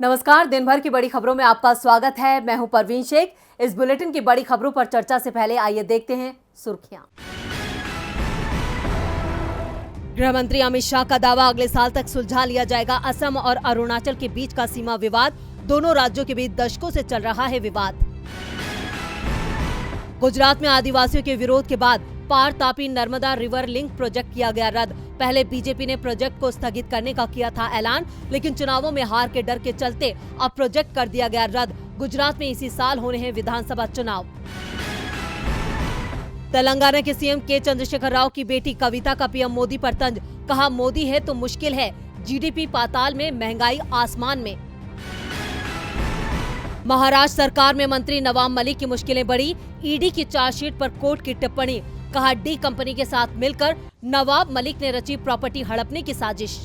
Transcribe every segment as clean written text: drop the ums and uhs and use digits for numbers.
नमस्कार, दिन भर की बड़ी खबरों में आपका स्वागत है। मैं हूं परवीन शेख। इस बुलेटिन की बड़ी खबरों पर चर्चा से पहले आइए देखते हैं सुर्खियां। गृह मंत्री अमित शाह का दावा, अगले साल तक सुलझा लिया जाएगा असम और अरुणाचल के बीच का सीमा विवाद। दोनों राज्यों के बीच दशकों से चल रहा है विवाद। गुजरात में आदिवासियों के विरोध के बाद Par Tapi Narmada river link project किया गया रद्द। पहले बीजेपी ने प्रोजेक्ट को स्थगित करने का किया था ऐलान, लेकिन चुनावों में हार के डर के चलते अब प्रोजेक्ट कर दिया गया रद्द। गुजरात में इसी साल होने हैं विधानसभा चुनाव। तेलंगाना के सीएम के चंद्रशेखर राव की बेटी कविता का पीएम मोदी पर तंज, कहा मोदी है तो मुश्किल है, जीडीपी पाताल में, महंगाई आसमान में। महाराष्ट्र सरकार में मंत्री नवाब मलिक की मुश्किलें बढ़ी, ईडी की चार्जशीट पर कोर्ट की टिप्पणी, कहा डी कंपनी के साथ मिलकर नवाब मलिक ने रची प्रॉपर्टी हड़पने की साजिश।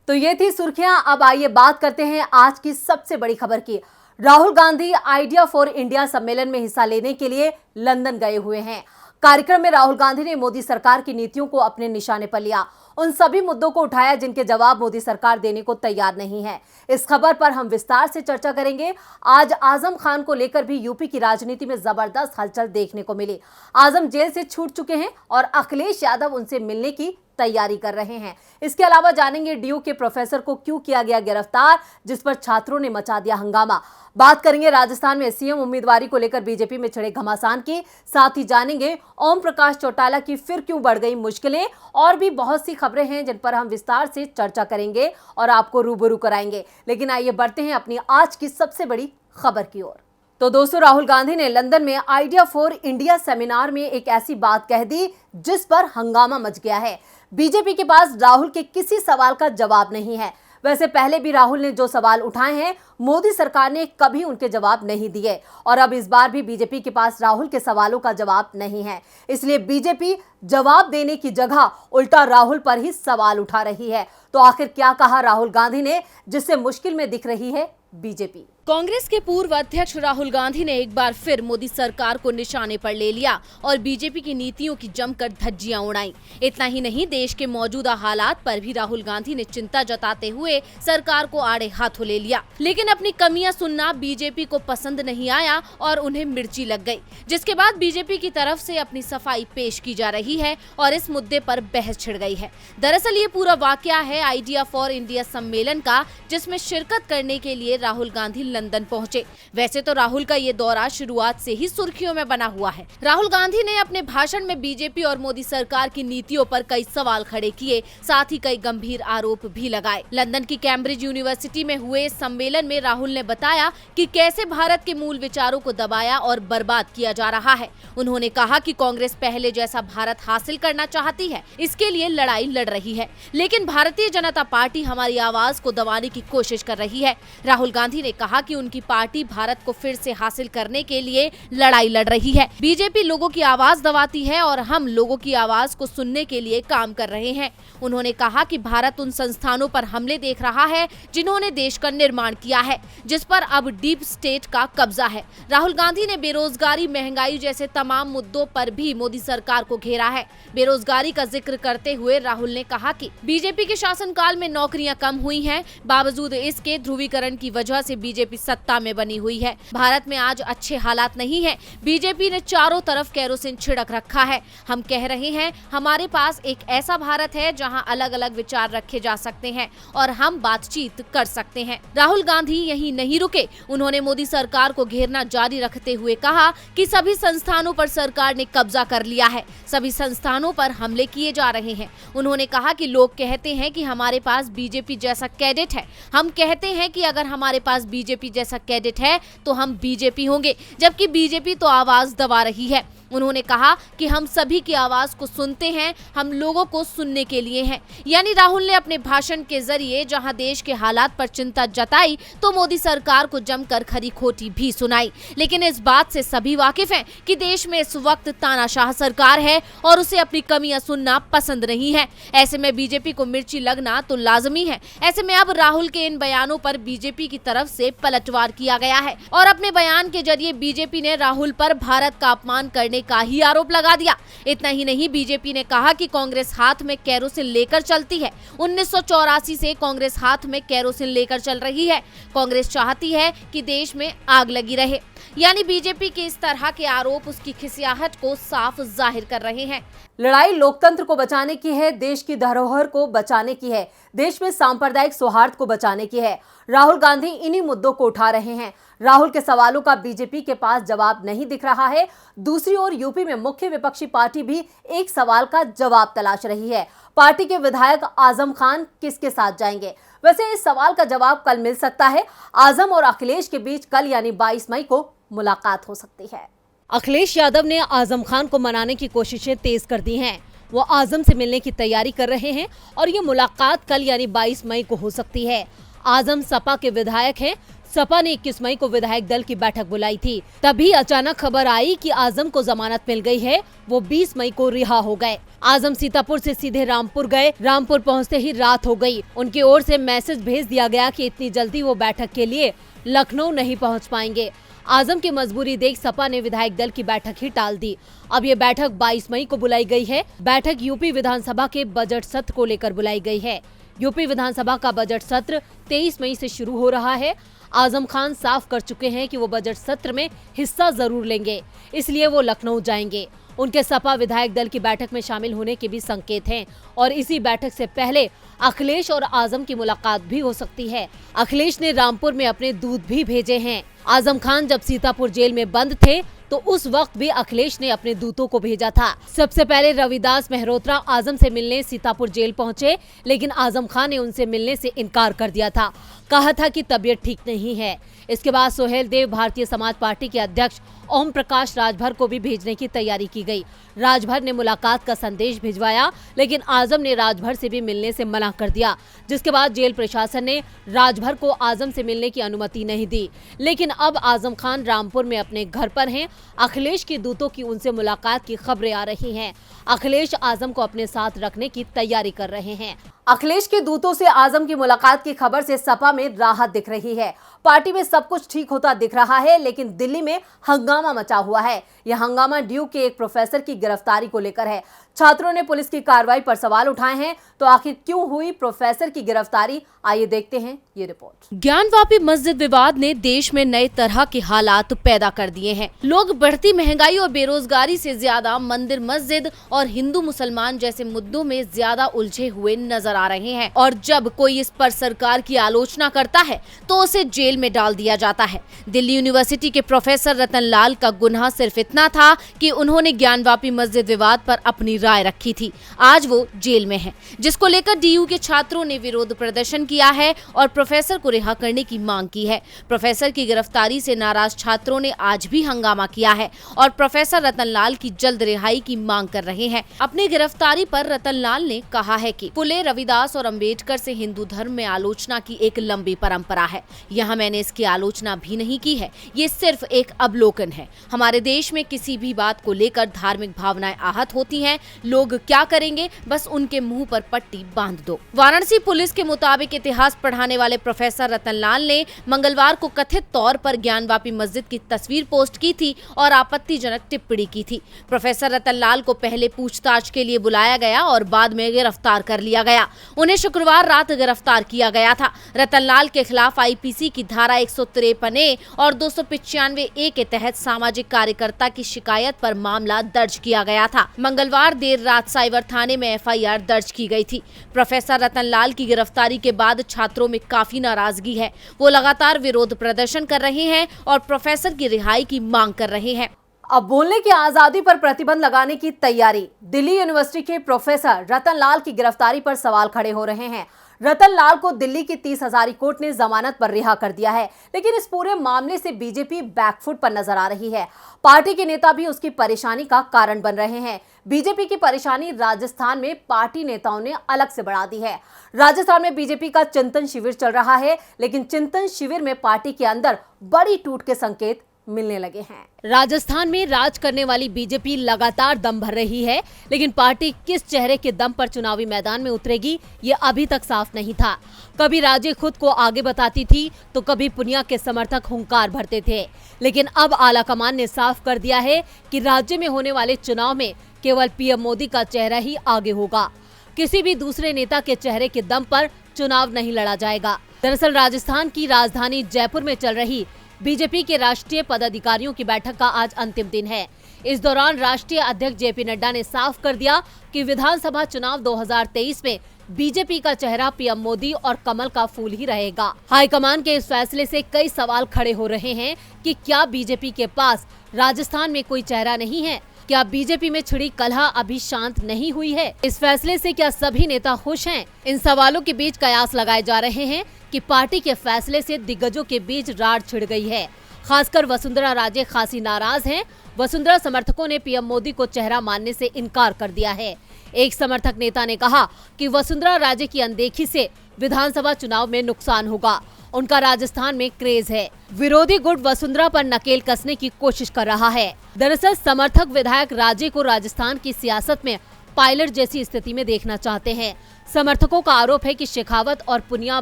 तो ये थी सुर्खियां। अब आइए बात करते हैं आज की सबसे बड़ी खबर की। Rahul Gandhi idea for India सम्मेलन में हिस्सा लेने के लिए लंदन गए हुए हैं। कार्यक्रम में राहुल गांधी ने मोदी सरकार की नीतियों को अपने निशाने पर लिया, उन सभी मुद्दों को उठाया जिनके जवाब मोदी सरकार देने को तैयार नहीं है। इस खबर पर हम विस्तार से चर्चा करेंगे। आज आजम खान को लेकर भी यूपी की राजनीति में जबरदस्त हलचल देखने को मिली। आजम जेल से छूट चुके हैं और अखिलेश यादव उनसे मिलने की तैयारी कर रहे हैं। इसके अलावा जानेंगे डीयू के प्रोफेसर को क्यों किया गया गिरफ्तार, जिस पर छात्रों ने मचा दिया हंगामा। बात करेंगे राजस्थान में सीएम उम्मीदवारी को लेकर बीजेपी में छिड़े घमासान की। साथ ही जानेंगे ओम प्रकाश चौटाला की फिर क्यों बढ़ गई मुश्किलें। और भी बहुत सी खबरें हैं जिन पर हम विस्तार से चर्चा करेंगे और आपको रूबरू कराएंगे। लेकिन आइए बढ़ते हैं अपनी आज की सबसे बड़ी खबर की ओर। तो दोस्तों, राहुल गांधी ने लंदन में आइडिया फॉर इंडिया सेमिनार में एक ऐसी बात कह दी जिस पर हंगामा मच गया है। बीजेपी के पास राहुल के किसी सवाल का जवाब नहीं है। वैसे पहले भी राहुल ने जो सवाल उठाए हैं, मोदी सरकार ने कभी उनके जवाब नहीं दिए और अब इस बार भी बीजेपी के पास राहुल के सवालों का जवाब नहीं है। इसलिए बीजेपी जवाब देने की जगह उल्टा राहुल पर ही सवाल उठा रही है। तो आखिर क्या कहा राहुल गांधी ने जिससे मुश्किल में दिख रही है बीजेपी? कांग्रेस के पूर्व अध्यक्ष राहुल गांधी ने एक बार फिर मोदी सरकार को निशाने पर ले लिया और बीजेपी की नीतियों की जमकर धज्जियां उड़ाई। इतना ही नहीं, देश के मौजूदा हालात पर भी राहुल गांधी ने चिंता जताते हुए सरकार को आड़े हाथों ले लिया। लेकिन अपनी कमियां सुनना बीजेपी को पसंद नहीं आया और उन्हें मिर्ची लग गई, जिसके बाद बीजेपी की तरफ से अपनी सफाई पेश की जा रही है और इस मुद्दे पर बहस छिड़ गई है। दरअसल ये पूरा वाकया है आइडिया फॉर इंडिया सम्मेलन का, जिसमें शिरकत करने के लिए राहुल गांधी लंदन पहुंचे। वैसे तो राहुल का ये दौरा शुरुआत से ही सुर्खियों में बना हुआ है। राहुल गांधी ने अपने भाषण में बीजेपी और मोदी सरकार की नीतियों पर कई सवाल खड़े किए, साथ ही कई गंभीर आरोप भी लगाए। लंदन की कैम्ब्रिज यूनिवर्सिटी में हुए सम्मेलन में राहुल ने बताया कि कैसे भारत के मूल विचारों को दबाया और बर्बाद किया जा रहा है। उन्होंने कहा कि कांग्रेस पहले जैसा भारत हासिल करना चाहती है, इसके लिए लड़ाई लड़ रही है, लेकिन भारतीय जनता पार्टी हमारी आवाज को दबाने की कोशिश कर रही है। राहुल गांधी ने कहा कि उनकी पार्टी भारत को फिर से हासिल करने के लिए लड़ाई लड़ रही है। बीजेपी लोगों की आवाज दबाती है और हम लोगों की आवाज को सुनने के लिए काम कर रहे हैं। उन्होंने कहा कि भारत उन संस्थानों पर हमले देख रहा है जिन्होंने देश का निर्माण किया है, जिस पर अब डीप स्टेट का कब्जा है। राहुल गांधी ने बेरोजगारी, महंगाई जैसे तमाम मुद्दों पर भी मोदी सरकार को घेरा है। बेरोजगारी का जिक्र करते हुए राहुल ने कहा कि बीजेपी के शासनकाल में नौकरियां कम हुई हैं, बावजूद इसके ध्रुवीकरण की वजह से बीजेपी सत्ता में बनी हुई है। भारत में आज अच्छे हालात नहीं है। बीजेपी ने चारों तरफ केरोसिन छिड़क रखा है। हम कह रहे हैं हमारे पास एक ऐसा भारत है जहां अलग अलग विचार रखे जा सकते हैं और हम बातचीत कर सकते हैं। राहुल गांधी यहीं नहीं रुके। उन्होंने मोदी सरकार को घेरना जारी रखते हुए कहा कि सभी संस्थानों पर सरकार ने कब्जा कर लिया है, सभी संस्थानों पर हमले किए जा रहे हैं। उन्होंने कहा कि लोग कहते हैं कि हमारे पास बीजेपी जैसा कैडेट है। हम कहते हैं कि अगर हमारे पास बीजेपी जैसा कैडेट है तो हम बीजेपी होंगे, जबकि बीजेपी तो आवाज दबा रही है। उन्होंने कहा कि हम सभी की आवाज को सुनते हैं, हम लोगों को सुनने के लिए हैं। यानी राहुल ने अपने भाषण के जरिए जहां देश के हालात पर चिंता जताई तो मोदी सरकार को जमकर खरी खोटी भी सुनाई। लेकिन इस बात से सभी वाकिफ हैं कि देश में इस वक्त तानाशाह सरकार है और उसे अपनी कमियां सुनना पसंद नहीं है। ऐसे में बीजेपी को मिर्ची लगना तो लाजमी है। ऐसे में अब राहुल के इन बयानों पर बीजेपी की तरफ से पलटवार किया गया है और अपने बयान के जरिए बीजेपी ने राहुल पर भारत का अपमान करने करने का ही आरोप लगा दिया। इतना ही नहीं, बीजेपी ने कहा कि कांग्रेस हाथ में केरोसिन लेकर चलती है। 1984 से कांग्रेस हाथ में केरोसिन लेकर चल रही है। कांग्रेस चाहती है कि देश में आग लगी रहे। यानी बीजेपी के इस तरह के आरोप उसकी खिसियाहट को साफ जाहिर कर रहे हैं। लड़ाई लोकतंत्र को बचाने की है, देश की धरोहर को बचाने की है, देश में सांप्रदायिक सौहार्द को बचाने की है। राहुल गांधी इन्हीं मुद्दों को उठा रहे हैं। राहुल के सवालों का बीजेपी के पास जवाब नहीं दिख रहा है। दूसरी ओर यूपी में मुख्य विपक्षी पार्टी भी एक सवाल का जवाब तलाश रही है। पार्टी के विधायक आजम खान किसके साथ जाएंगे? वैसे इस सवाल का जवाब कल मिल सकता है। आजम और अखिलेश के बीच कल यानी 22 मई को मुलाकात हो सकती है। अखिलेश यादव ने आजम खान को मनाने की कोशिशें तेज कर दी हैं। वो आजम से मिलने की तैयारी कर रहे हैं और ये मुलाकात कल यानी 22 मई को हो सकती है। आजम सपा के विधायक हैं। सपा ने 21 मई को विधायक दल की बैठक बुलाई थी। तभी अचानक खबर आई कि आजम को जमानत मिल गई है। वो 20 मई को रिहा हो गए। आजम सीतापुर से सीधे रामपुर गए। रामपुर पहुंचते ही रात हो गई। उनकी ओर से मैसेज भेज दिया गया कि इतनी जल्दी वो बैठक के लिए लखनऊ नहीं पहुंच पाएंगे। आजम की मजबूरी देख सपा ने विधायक दल की बैठक ही टाल दी। अब ये बैठक 22 मई को बुलाई गई है। बैठक यूपी विधानसभा के बजट सत्र को लेकर बुलाई गई है। यूपी विधानसभा का बजट सत्र 23 मई से शुरू हो रहा है। आजम खान साफ कर चुके हैं कि वो बजट सत्र में हिस्सा जरूर लेंगे, इसलिए वो लखनऊ जाएंगे। उनके सपा विधायक दल की बैठक में शामिल होने के भी संकेत हैं और इसी बैठक से पहले अखिलेश और आजम की मुलाकात भी हो सकती है। अखिलेश ने रामपुर में अपने दूत भी भेजे हैं। आजम खान जब सीतापुर जेल में बंद थे तो उस वक्त भी अखिलेश ने अपने दूतों को भेजा था। सबसे पहले रविदास मेहरोत्रा आजम से मिलने सीतापुर जेल पहुंचे, लेकिन आजम खान ने उनसे मिलने से इनकार कर दिया था। कहा था कि तबीयत ठीक नहीं है। इसके बाद सोहेल देव भारतीय समाज पार्टी के अध्यक्ष ओम प्रकाश राजभर को भी भेजने की तैयारी की गई। राजभर ने मुलाकात का संदेश भिजवाया, लेकिन आजम ने राजभर से भी मिलने से मना कर दिया, जिसके बाद जेल प्रशासन ने राजभर को आजम से मिलने की अनुमति नहीं दी। लेकिन अब आजम खान रामपुर में अपने घर पर हैं। अखिलेश के दूतों की उनसे मुलाकात की खबरें आ रही हैं। अखिलेश आजम को अपने साथ रखने की तैयारी कर रहे हैं। अखिलेश के दूतों से आजम की मुलाकात की खबर से सपा में राहत दिख रही है। पार्टी में सब कुछ ठीक होता दिख रहा है, लेकिन दिल्ली में हंगामा मचा हुआ है। यह हंगामा ड्यू के एक प्रोफेसर की गिरफ्तारी को लेकर है। छात्रों ने पुलिस की कार्रवाई पर सवाल उठाए हैं। तो आखिर क्यों हुई प्रोफेसर की गिरफ्तारी, आइए देखते हैं ये रिपोर्ट। ज्ञानवापी मस्जिद विवाद ने देश में नए तरह के हालात पैदा कर दिए हैं। लोग बढ़ती महंगाई और बेरोजगारी से ज्यादा मंदिर मस्जिद और हिंदू मुसलमान जैसे मुद्दों में ज्यादा उलझे हुए नजर आ रहे हैं। और जब कोई इस पर सरकार की आलोचना करता है तो उसे जेल में डाल दिया जाता है। दिल्ली यूनिवर्सिटी के प्रोफेसर रतन लाल का गुनाह सिर्फ इतना था कि उन्होंने ज्ञानवापी मस्जिद विवाद पर अपनी राय रखी थी। आज वो जेल में है, जिसको लेकर डीयू के छात्रों ने विरोध प्रदर्शन किया है और प्रोफेसर को रिहा करने की मांग की है। प्रोफेसर की गिरफ्तारी से नाराज छात्रों ने आज भी हंगामा किया है और प्रोफेसर रतन लाल की जल्द रिहाई की मांग कर रहे हैं। अपनी गिरफ्तारी पर रतन लाल ने कहा है कि फुले, रविदास और अंबेडकर से हिंदू धर्म में आलोचना की एक लंबी परंपरा है। यहाँ मैंने इसकी आलोचना भी नहीं की है। ये सिर्फ एक अवलोकन है। हमारे देश में किसी भी बात को लेकर धार्मिक भावनाएं आहत होती हैं। लोग क्या करेंगे, बस उनके मुंह पर पट्टी बांध दो। वाराणसी पुलिस के मुताबिक इतिहास पढ़ाने वाले प्रोफेसर रतन लाल ने मंगलवार को कथित तौर पर ज्ञानवापी मस्जिद की तस्वीर पोस्ट की थी और आपत्तिजनक टिप्पणी की थी। प्रोफेसर रतन लाल को पहले पूछताछ के लिए बुलाया गया और बाद में गिरफ्तार कर लिया गया। उन्हें शुक्रवार रात गिरफ्तार किया गया था। रतन लाल के खिलाफ आईपीसी की धारा 153A और 295A के तहत सामाजिक कार्यकर्ता की शिकायत पर मामला दर्ज किया गया था। मंगलवार देर रात साइबर थाने में एफआईआर दर्ज की गई थी। प्रोफेसर रतन लाल की गिरफ्तारी के बाद छात्रों में काफी नाराजगी है। वो लगातार विरोध प्रदर्शन कर रहे हैं और प्रोफेसर की रिहाई की मांग कर रहे हैं। अब बोलने की आजादी पर प्रतिबंध लगाने की तैयारी। दिल्ली यूनिवर्सिटी के प्रोफेसर रतन लाल की गिरफ्तारी पर सवाल खड़े हो रहे हैं। रतन लाल को दिल्ली की 30 हजारी कोर्ट ने जमानत पर रिहा कर दिया है, लेकिन इस पूरे मामले से बीजेपी बैकफुट पर नजर आ रही है। पार्टी के नेता भी उसकी परेशानी का कारण बन रहे हैं। बीजेपी की परेशानी राजस्थान में पार्टी नेताओं ने अलग से बढ़ा दी है। राजस्थान में बीजेपी का चिंतन शिविर चल रहा है, लेकिन चिंतन शिविर में पार्टी के अंदर बड़ी टूट के संकेत मिलने लगे हैं। राजस्थान में राज करने वाली बीजेपी लगातार दम भर रही है, लेकिन पार्टी किस चेहरे के दम पर चुनावी मैदान में उतरेगी ये अभी तक साफ नहीं था। कभी राजे खुद को आगे बताती थी तो कभी पुनिया के समर्थक हुंकार भरते थे, लेकिन अब आलाकमान ने साफ कर दिया है कि राज्य में होने वाले चुनाव में केवल पीएम मोदी का चेहरा ही आगे होगा। किसी भी दूसरे नेता के चेहरे के दम पर चुनाव नहीं लड़ा जाएगा। दरअसल राजस्थान की राजधानी जयपुर में चल रही बीजेपी के राष्ट्रीय पदाधिकारियों की बैठक का आज अंतिम दिन है। इस दौरान राष्ट्रीय अध्यक्ष जेपी नड्डा ने साफ कर दिया कि विधानसभा चुनाव 2023 में बीजेपी का चेहरा पीएम मोदी और कमल का फूल ही रहेगा। हाईकमान के इस फैसले से कई सवाल खड़े हो रहे हैं कि क्या बीजेपी के पास राजस्थान में कोई चेहरा नहीं है? क्या बीजेपी में छिड़ी कलह अभी शांत नहीं हुई है? इस फैसले से क्या सभी नेता खुश हैं? इन सवालों के बीच कयास लगाए जा रहे हैं कि पार्टी के फैसले से दिग्गजों के बीच राड़ छिड़ गई है। खासकर वसुंधरा राजे खासी नाराज हैं। वसुंधरा समर्थकों ने पीएम मोदी को चेहरा मानने से इनकार कर दिया है। एक समर्थक नेता ने कहा कि वसुंधरा राजे की अनदेखी से विधानसभा चुनाव में नुकसान होगा। उनका राजस्थान में क्रेज है। विरोधी गुट वसुंधरा पर नकेल कसने की कोशिश कर रहा है। दरअसल समर्थक विधायक राजे को राजस्थान की सियासत में पायलट जैसी स्थिति में देखना चाहते हैं। समर्थकों का आरोप है कि शेखावत और पुनिया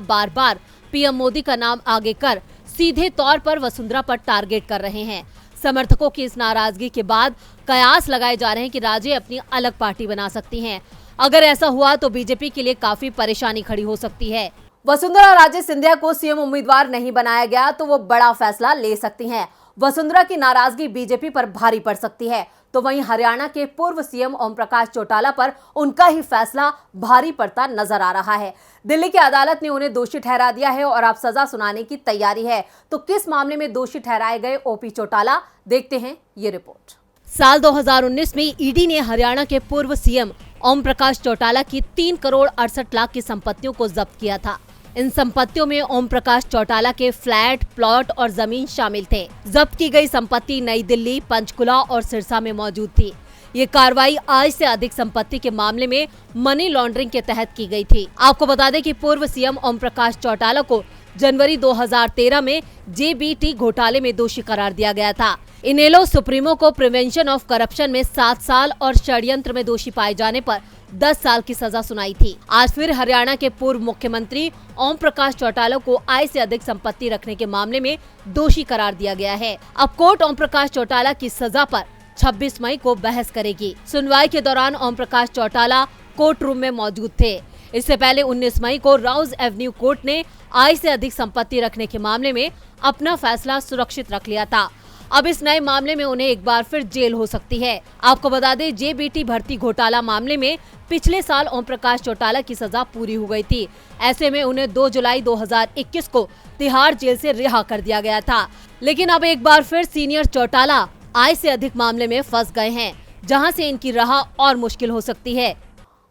बार बार पीएम मोदी का नाम आगे कर सीधे तौर पर वसुंधरा पर टारगेट कर रहे हैं। समर्थकों की इस नाराजगी के बाद कयास लगाए जा रहे हैं कि राजे अपनी अलग पार्टी बना सकती हैं। अगर ऐसा हुआ तो बीजेपी के लिए काफी परेशानी खड़ी हो सकती है। वसुंधरा राजे सिंधिया को सीएम उम्मीदवार नहीं बनाया गया तो वो बड़ा फैसला ले सकती हैं। वसुंधरा की नाराजगी बीजेपी पर भारी पड़ सकती है, तो वहीं हरियाणा के पूर्व सीएम ओम प्रकाश चौटाला पर उनका ही फैसला भारी पड़ता नजर आ रहा है। दिल्ली की अदालत ने उन्हें दोषी ठहरा दिया है और अब सजा सुनाने की तैयारी है। तो किस मामले में दोषी ठहराए गए ओपी चौटाला, देखते हैं ये रिपोर्ट। साल 2019 में ईडी ने हरियाणा के पूर्व सीएम ओम प्रकाश चौटाला की 3 करोड़ 68 लाख की संपत्तियों को जब्त किया था। इन संपत्तियों में ओम प्रकाश चौटाला के फ्लैट, प्लॉट और जमीन शामिल थे। जब्त की गई संपत्ति नई दिल्ली, पंचकुला और सिरसा में मौजूद थी। ये कार्रवाई आय से अधिक संपत्ति के मामले में मनी लॉन्ड्रिंग के तहत की गई थी। आपको बता दें कि पूर्व सीएम ओम प्रकाश चौटाला को जनवरी 2013 में जेबीटी घोटाले में दोषी करार दिया गया था। इनेलो सुप्रीमो को प्रिवेंशन ऑफ करप्शन में 7 साल और षड्यंत्र में दोषी पाए जाने पर 10 साल की सजा सुनाई थी। आज फिर हरियाणा के पूर्व मुख्यमंत्री ओम प्रकाश चौटाला को आय से अधिक संपत्ति रखने के मामले में दोषी करार दिया गया है। अब कोर्ट ओम प्रकाश चौटाला की सजा पर 26 मई को बहस करेगी। सुनवाई के दौरान ओम प्रकाश चौटाला कोर्ट रूम में मौजूद थे। इससे पहले 19 मई को राउज एवेन्यू कोर्ट ने आय से अधिक संपत्ति रखने के मामले में अपना फैसला सुरक्षित रख लिया था। अब इस नए मामले में उन्हें एक बार फिर जेल हो सकती है। आपको बता दें, जेबीटी भर्ती घोटाला मामले में पिछले साल ओम प्रकाश चौटाला की सजा पूरी हो गई थी। ऐसे में उन्हें 2 जुलाई 2021 को तिहाड़ जेल से रिहा कर दिया गया था। लेकिन अब एक बार फिर सीनियर चौटाला आय से अधिक मामले में फंस गए हैं, जहां से इनकी राह और मुश्किल हो सकती है।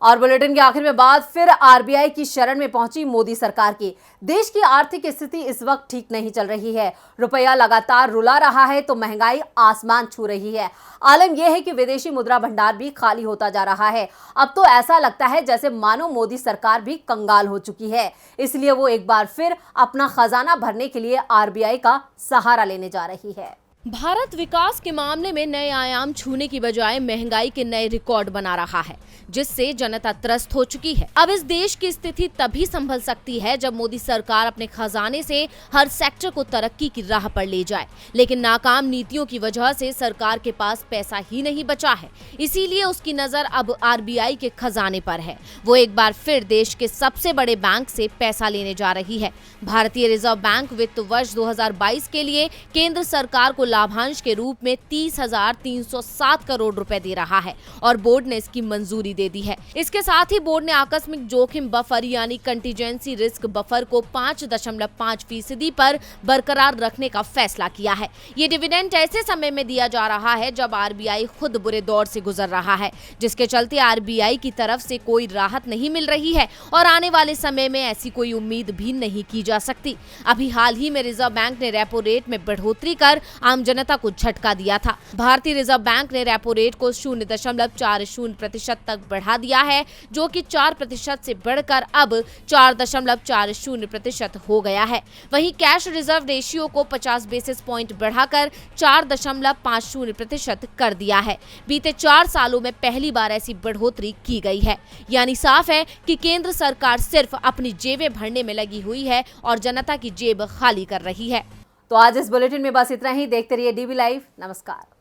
और बुलेटिन के आखिर में बात फिर आरबीआई की शरण में पहुंची मोदी सरकार की। देश की आर्थिक स्थिति इस वक्त ठीक नहीं चल रही है। रुपया लगातार रुला रहा है तो महंगाई आसमान छू रही है। आलम यह है कि विदेशी मुद्रा भंडार भी खाली होता जा रहा है। अब तो ऐसा लगता है जैसे मानो मोदी सरकार भी कंगाल हो चुकी है। इसलिए वो एक बार फिर अपना खजाना भरने के लिए आरबीआई का सहारा लेने जा रही है। भारत विकास के मामले में नए आयाम छूने की बजाय महंगाई के नए रिकॉर्ड बना रहा है, जिससे जनता त्रस्त हो चुकी है। अब इस देश की स्थिति तभी संभल सकती है जब मोदी सरकार अपने खजाने से हर सेक्टर को तरक्की की राह पर ले जाए। लेकिन नाकाम नीतियों की वजह से सरकार के पास पैसा ही नहीं बचा है। इसीलिए उसकी नजर अब आरबीआई के खजाने पर है। वो एक बार फिर देश के सबसे बड़े बैंक से पैसा लेने जा रही है। भारतीय रिजर्व बैंक वित्त वर्ष 2022 के लिए केंद्र सरकार को लाभांश के रूप में 30,307 करोड़ रुपए दे रहा है और बोर्ड ने इसकी मंजूरी दे दी है। इसके साथ ही बोर्ड ने आकस्मिक जोखिम बफर यानी कंटीजेंसी रिस्क बफर को 5.5% पर बरकरार रखने का फैसला किया है। ये डिविडेंड ऐसे समय में दिया जा रहा है जब आरबीआई खुद बुरे दौर से गुजर रहा है, जिसके चलते आरबीआई की तरफ से कोई राहत नहीं मिल रही है और आने वाले समय में ऐसी कोई उम्मीद भी नहीं की जा सकती। अभी हाल ही में रिजर्व बैंक ने रेपो रेट में बढ़ोतरी कर आम आम जनता को झटका दिया था। भारतीय रिजर्व बैंक ने रेपो रेट को 0.40% तक बढ़ा दिया है, जो कि 4% से बढ़कर अब 4.40% हो गया है। वहीं कैश रिजर्व रेशियो को 50 बेसिस पॉइंट बढ़ाकर 4.50% कर दिया है। बीते 4 सालों में पहली बार ऐसी बढ़ोतरी की गई है। यानी साफ है कि केंद्र सरकार सिर्फ अपनी जेबें भरने में लगी हुई है और जनता की जेब खाली कर रही है। तो आज इस बुलेटिन में बस इतना ही। देखते रहिए डीवी लाइव। नमस्कार।